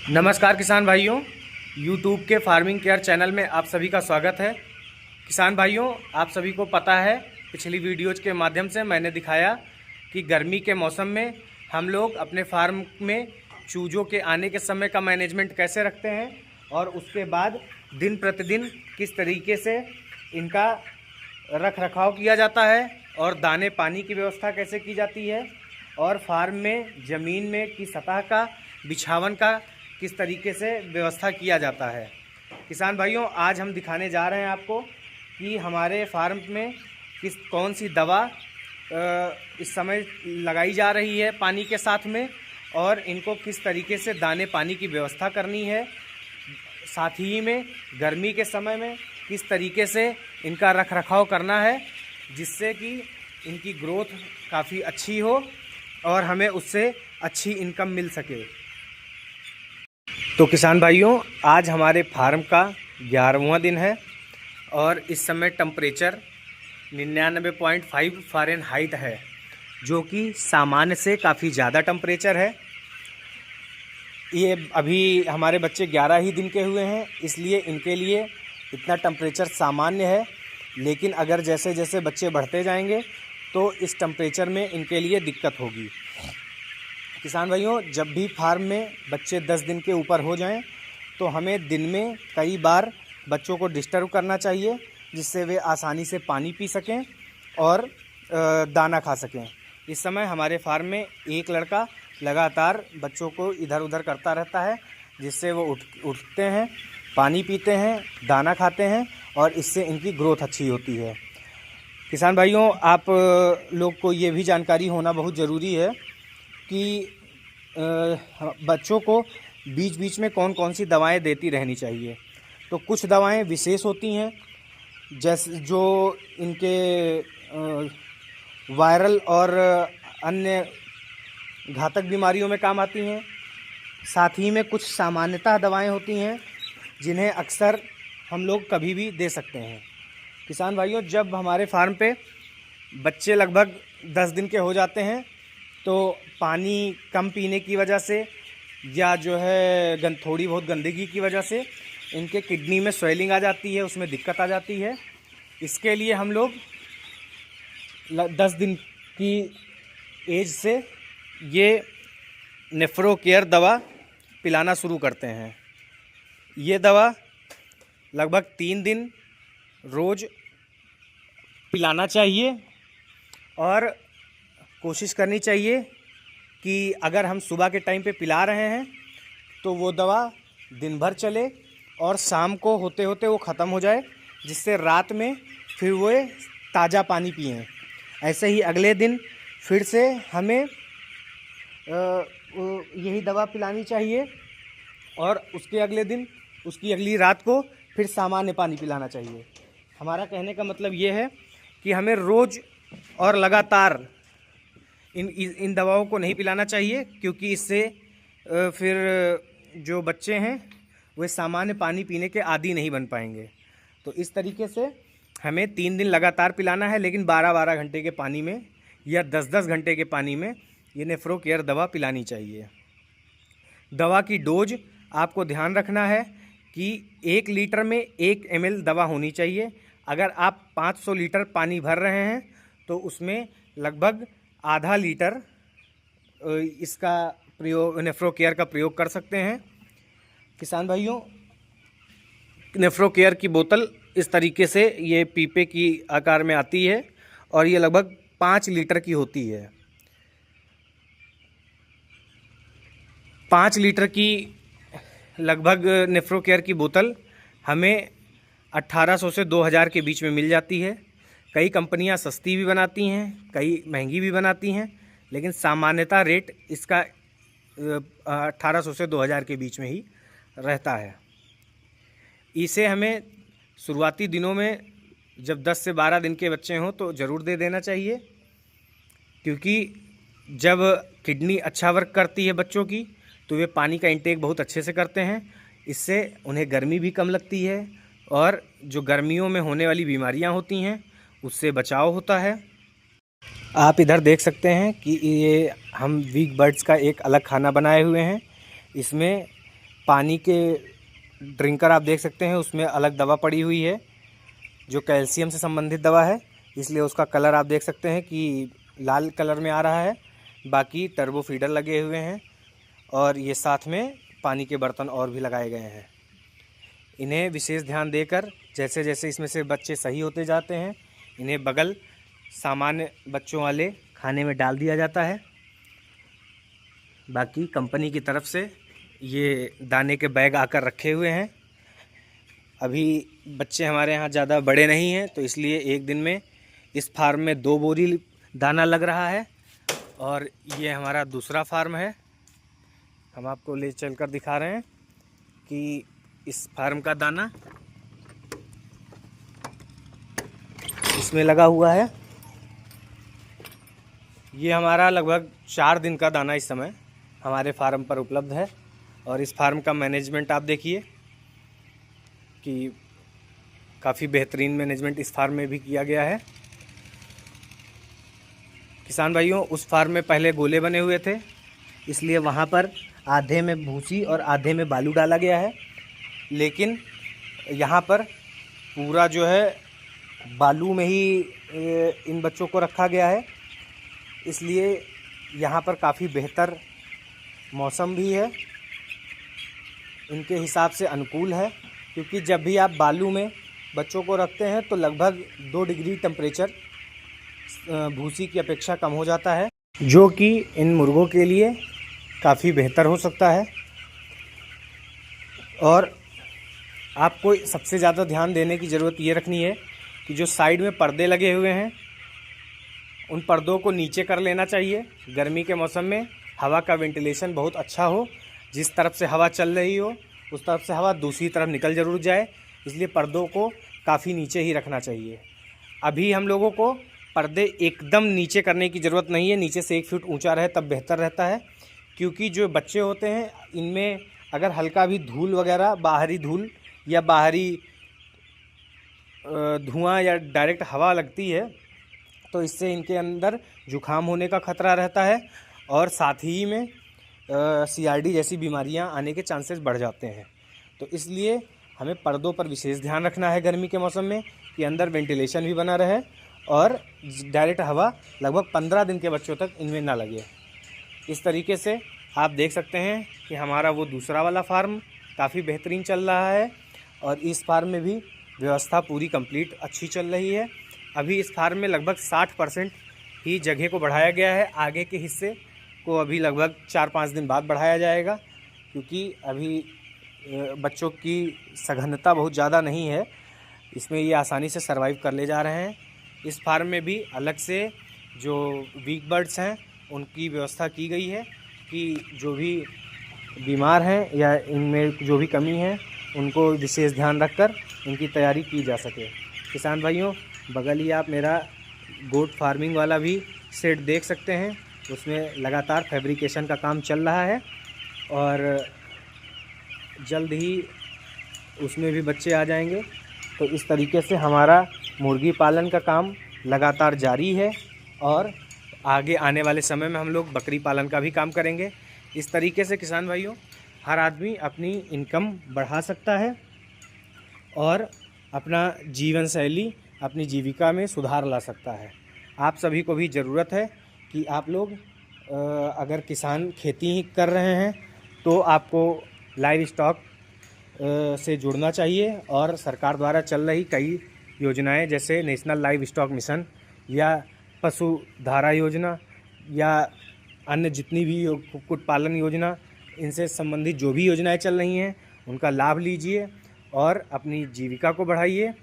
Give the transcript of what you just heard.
नमस्कार किसान भाइयों, YouTube के फार्मिंग केयर चैनल में आप सभी का स्वागत है। किसान भाइयों, आप सभी को पता है, पिछली वीडियोज के माध्यम से मैंने दिखाया कि गर्मी के मौसम में हम लोग अपने फार्म में चूज़ों के आने के समय का मैनेजमेंट कैसे रखते हैं और उसके बाद दिन प्रतिदिन किस तरीके से इनका रख रखाव किया जाता है और दाने पानी की व्यवस्था कैसे की जाती है और फार्म में ज़मीन में की सतह का बिछावन का किस तरीके से व्यवस्था किया जाता है। किसान भाइयों, आज हम दिखाने जा रहे हैं आपको कि हमारे फार्म में कौन सी दवा इस समय लगाई जा रही है पानी के साथ में और इनको किस तरीके से दाने पानी की व्यवस्था करनी है। साथ ही में गर्मी के समय में किस तरीके से इनका रख रखाव करना है जिससे कि इनकी ग्रोथ काफ़ी अच्छी हो और हमें उससे अच्छी इनकम मिल सके। तो किसान भाइयों, आज हमारे फार्म का 11वां दिन है और इस समय टेम्परेचर 99.5 फ़ारेनहाइट है, जो कि सामान्य से काफ़ी ज़्यादा टेम्परेचर है। ये अभी हमारे बच्चे 11 ही दिन के हुए हैं, इसलिए इनके लिए इतना टेम्परेचर सामान्य है। लेकिन अगर जैसे जैसे बच्चे बढ़ते जाएंगे तो इस टेम्परेचर में इनके लिए दिक्कत होगी। किसान भाइयों, जब भी फार्म में बच्चे 10 दिन के ऊपर हो जाएं तो हमें दिन में कई बार बच्चों को डिस्टर्ब करना चाहिए जिससे वे आसानी से पानी पी सकें और दाना खा सकें। इस समय हमारे फार्म में एक लड़का लगातार बच्चों को इधर उधर करता रहता है जिससे वो उठते हैं, पानी पीते हैं, दाना खाते हैं और इससे इनकी ग्रोथ अच्छी होती है। किसान भाइयों, आप लोग को ये भी जानकारी होना बहुत ज़रूरी है कि बच्चों को बीच बीच में कौन कौन सी दवाएं देती रहनी चाहिए। तो कुछ दवाएं विशेष होती हैं जैसे जो इनके वायरल और अन्य घातक बीमारियों में काम आती हैं। साथ ही में कुछ सामान्यतः दवाएं होती हैं जिन्हें अक्सर हम लोग कभी भी दे सकते हैं। किसान भाइयों, जब हमारे फार्म पे बच्चे लगभग 10 दिन के हो जाते हैं तो पानी कम पीने की वजह से या जो है थोड़ी बहुत गंदगी की वजह से इनके किडनी में स्वेलिंग आ जाती है, उसमें दिक्कत आ जाती है। इसके लिए हम लोग 10 दिन की एज से ये नेफ्रो केयर दवा पिलाना शुरू करते हैं। ये दवा लगभग 3 दिन रोज़ पिलाना चाहिए और कोशिश करनी चाहिए कि अगर हम सुबह के टाइम पे पिला रहे हैं तो वो दवा दिन भर चले और शाम को होते होते वो ख़त्म हो जाए, जिससे रात में फिर वो ताज़ा पानी पिएं। ऐसे ही अगले दिन फिर से हमें यही दवा पिलानी चाहिए और उसके अगले दिन उसकी अगली रात को फिर सामान्य पानी पिलाना चाहिए। हमारा कहने का मतलब ये है कि हमें रोज़ और लगातार इन दवाओं को नहीं पिलाना चाहिए, क्योंकि इससे फिर जो बच्चे हैं वे सामान्य पानी पीने के आदी नहीं बन पाएंगे। तो इस तरीके से हमें 3 दिन लगातार पिलाना है, लेकिन 12-12 घंटे के पानी में या 10-10 घंटे के पानी में ये नेफ्रो केयर दवा पिलानी चाहिए। दवा की डोज आपको ध्यान रखना है कि 1 लीटर में 1 ml दवा होनी चाहिए। अगर आप 500 लीटर पानी भर रहे हैं तो उसमें लगभग आधा लीटर इसका प्रयोग नेफ्रो केयर का प्रयोग कर सकते हैं। किसान भाइयों, नेफ्रो केयर की बोतल इस तरीके से ये पीपे की आकार में आती है और ये लगभग 5 लीटर की होती है। 5 लीटर की लगभग नेफ्रो केयर की बोतल हमें 1800 से 2000 के बीच में मिल जाती है। कई कंपनियां सस्ती भी बनाती हैं, कई महंगी भी बनाती हैं, लेकिन सामान्यतः रेट इसका 1800 से 2000 के बीच में ही रहता है। इसे हमें शुरुआती दिनों में जब 10 से 12 दिन के बच्चे हों तो ज़रूर दे देना चाहिए, क्योंकि जब किडनी अच्छा वर्क करती है बच्चों की तो वे पानी का इंटेक बहुत अच्छे से करते हैं। इससे उन्हें गर्मी भी कम लगती है और जो गर्मियों में होने वाली बीमारियां होती हैं उससे बचाव होता है। आप इधर देख सकते हैं कि ये हम वीक बर्ड्स का एक अलग खाना बनाए हुए हैं। इसमें पानी के ड्रिंकर आप देख सकते हैं, उसमें अलग दवा पड़ी हुई है जो कैल्शियम से संबंधित दवा है, इसलिए उसका कलर आप देख सकते हैं कि लाल कलर में आ रहा है। बाकी टर्बो फीडर लगे हुए हैं और ये साथ में पानी के बर्तन और भी लगाए गए हैं। इन्हें विशेष ध्यान देकर जैसे जैसे इसमें से बच्चे सही होते जाते हैं, इन्हें बगल सामान्य बच्चों वाले खाने में डाल दिया जाता है। बाकी कंपनी की तरफ से ये दाने के बैग आकर रखे हुए हैं। अभी बच्चे हमारे यहाँ ज़्यादा बड़े नहीं हैं, तो इसलिए एक दिन में इस फार्म में 2 बोरी दाना लग रहा है। और ये हमारा दूसरा फार्म है, हम आपको ले चलकर दिखा रहे हैं कि इस फार्म का दाना इसमें लगा हुआ है। ये हमारा लगभग 4 दिन का दाना इस समय हमारे फार्म पर उपलब्ध है। और इस फार्म का मैनेजमेंट आप देखिए कि काफ़ी बेहतरीन मैनेजमेंट इस फार्म में भी किया गया है। किसान भाइयों, उस फार्म में पहले गोले बने हुए थे, इसलिए वहाँ पर आधे में भूसी और आधे में बालू डाला गया है। लेकिन यहाँ पर पूरा जो है बालू में ही इन बच्चों को रखा गया है, इसलिए यहाँ पर काफ़ी बेहतर मौसम भी है, इनके हिसाब से अनुकूल है। क्योंकि जब भी आप बालू में बच्चों को रखते हैं तो लगभग 2 डिग्री टेम्परेचर भूसी की अपेक्षा कम हो जाता है, जो कि इन मुर्गों के लिए काफ़ी बेहतर हो सकता है। और आपको सबसे ज़्यादा ध्यान देने की ज़रूरत ये रखनी है कि जो साइड में पर्दे लगे हुए हैं उन पर्दों को नीचे कर लेना चाहिए। गर्मी के मौसम में हवा का वेंटिलेशन बहुत अच्छा हो, जिस तरफ से हवा चल रही हो उस तरफ से हवा दूसरी तरफ निकल ज़रूर जाए, इसलिए पर्दों को काफ़ी नीचे ही रखना चाहिए। अभी हम लोगों को पर्दे एकदम नीचे करने की ज़रूरत नहीं है, नीचे से 1 फीट ऊंचा रहे तब बेहतर रहता है। क्योंकि जो बच्चे होते हैं इनमें अगर हल्का भी धूल वगैरह, बाहरी धूल या बाहरी धुआं या डायरेक्ट हवा लगती है तो इससे इनके अंदर जुखाम होने का खतरा रहता है और साथ ही में CRD जैसी बीमारियां आने के चांसेस बढ़ जाते हैं। तो इसलिए हमें पर्दों पर विशेष ध्यान रखना है गर्मी के मौसम में कि अंदर वेंटिलेशन भी बना रहे और डायरेक्ट हवा लगभग 15 दिन के बच्चों तक इनमें ना लगे। इस तरीके से आप देख सकते हैं कि हमारा वो दूसरा वाला फार्म काफ़ी बेहतरीन चल रहा है और इस फार्म में भी व्यवस्था पूरी कंप्लीट अच्छी चल रही है। अभी इस फार्म में लगभग 60% ही जगह को बढ़ाया गया है, आगे के हिस्से को अभी लगभग 4-5 दिन बाद बढ़ाया जाएगा। क्योंकि अभी बच्चों की सघनता बहुत ज़्यादा नहीं है, इसमें ये आसानी से सर्वाइव कर ले जा रहे हैं। इस फार्म में भी अलग से जो वीक बर्ड्स हैं उनकी व्यवस्था की गई है कि जो भी बीमार हैं या इनमें जो भी कमी है उनको विशेष ध्यान रखकर इनकी तैयारी की जा सके। किसान भाइयों, बगल ही आप मेरा गोट फार्मिंग वाला भी सेट देख सकते हैं, उसमें लगातार फैब्रिकेशन का काम चल रहा है और जल्द ही उसमें भी बच्चे आ जाएंगे। तो इस तरीके से हमारा मुर्गी पालन का काम लगातार जारी है और आगे आने वाले समय में हम लोग बकरी पालन का भी काम करेंगे। इस तरीके से किसान भाइयों, हर आदमी अपनी इनकम बढ़ा सकता है और अपना जीवन शैली, अपनी जीविका में सुधार ला सकता है। आप सभी को भी ज़रूरत है कि आप लोग अगर किसान खेती ही कर रहे हैं तो आपको लाइव स्टॉक से जुड़ना चाहिए और सरकार द्वारा चल रही कई योजनाएं जैसे नेशनल लाइव स्टॉक मिशन या पशु धारा योजना या अन्य जितनी भी कुक्कुट पालन योजना, इनसे संबंधित जो भी योजनाएं चल रही हैं उनका लाभ लीजिए और अपनी जीविका को बढ़ाइए।